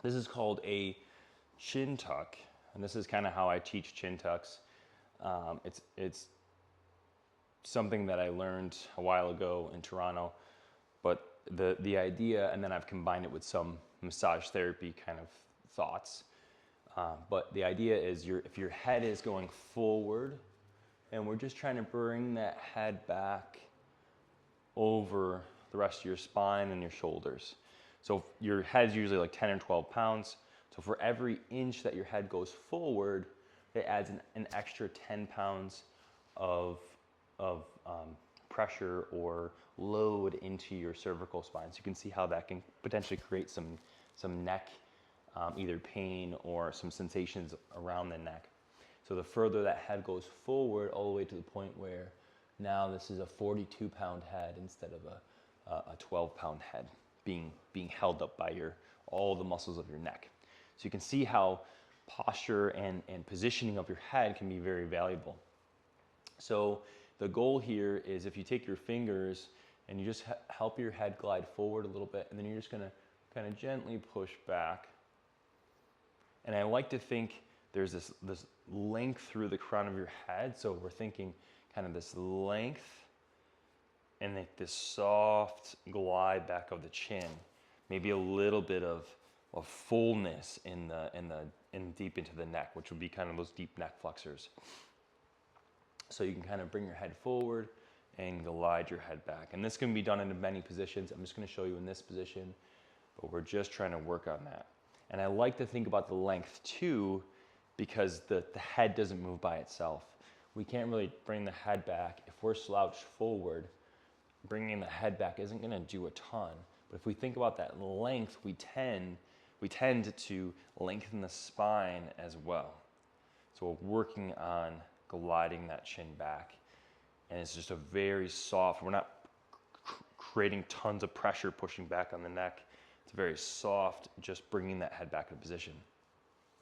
This is called a chin tuck, and this is kind of how I teach chin tucks. It's something that I learned a while ago in Toronto, but the idea, and then I've combined it with some massage therapy kind of thoughts. But the idea is if your head is going forward, and we're just trying to bring that head back over the rest of your spine and your shoulders. So your head's usually like 10 or 12 pounds. So for every inch that your head goes forward, it adds an extra 10 pounds of pressure or load into your cervical spine. So you can see how that can potentially create some neck, either pain or some sensations around the neck. So the further that head goes forward, all the way to the point where now this is a 42-pound head instead of a 12-pound head being held up by all the muscles of your neck. So you can see how posture and positioning of your head can be very valuable. So the goal here is if you take your fingers and you just help your head glide forward a little bit, and then you're just gonna kind of gently push back. And I like to think there's this length through the crown of your head. So we're thinking kind of this length and like this soft glide back of the chin. Maybe a little bit of fullness in deep into the neck, which would be kind of those deep neck flexors. So you can kind of bring your head forward and glide your head back. And this can be done in many positions. I'm just going to show you in this position, but we're just trying to work on that. And I like to think about the length too, because the head doesn't move by itself. We can't really bring the head back. If we're slouched forward, bringing the head back isn't going to do a ton. But if we think about that length, we tend to lengthen the spine as well. So we're working on gliding that chin back. And it's just a very soft, we're not creating tons of pressure pushing back on the neck. It's very soft, just bringing that head back into position.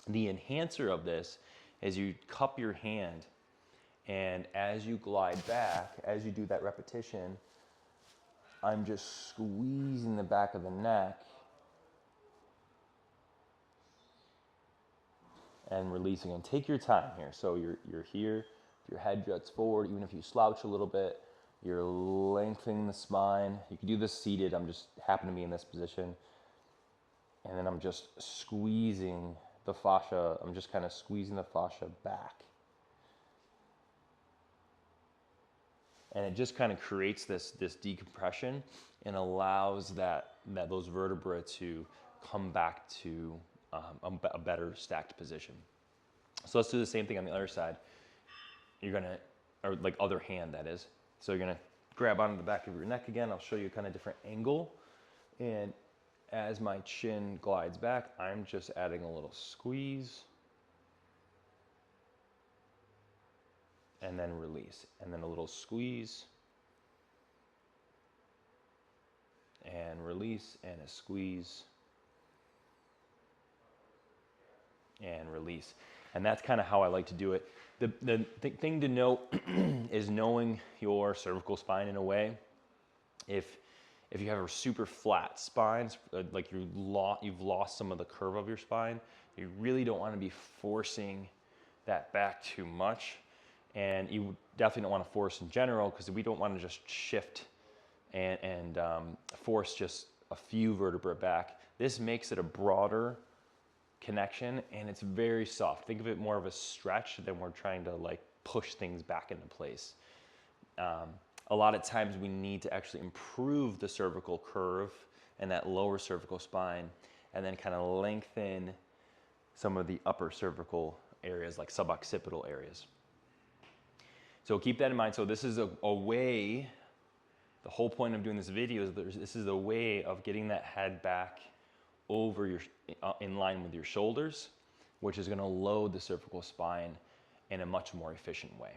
The enhancer of this is you cup your hand, and as you glide back, as you do that repetition, I'm just squeezing the back of the neck and releasing. And take your time here. So you're here, your head juts forward, even if you slouch a little bit, you're lengthening the spine. You can do this seated. I'm just happen to be in this position. And then I'm just squeezing the fascia. I'm just kind of squeezing the fascia back. And it just kind of creates this decompression and allows those vertebrae to come back to a better stacked position. So let's do the same thing on the other side. You're gonna, or like other hand that is. So you're gonna grab onto the back of your neck again. I'll show you a kind of different angle. And as my chin glides back, I'm just adding a little squeeze. And then release, and then a little squeeze, and release, and a squeeze, and release. And that's kind of how I like to do it. The thing to note is knowing your cervical spine in a way. If you have a super flat spine, like you've lost some of the curve of your spine, you really don't want to be forcing that back too much. And you definitely don't want to force in general, because we don't want to just shift and force just a few vertebrae back. This makes it a broader connection, and it's very soft. Think of it more of a stretch than we're trying to like push things back into place. A lot of times we need to actually improve the cervical curve and that lower cervical spine, and then kind of lengthen some of the upper cervical areas, like suboccipital areas. So keep that in mind. So this is a way, the whole point of doing this video is this is a way of getting that head back over in line with your shoulders, which is going to load the cervical spine in a much more efficient way.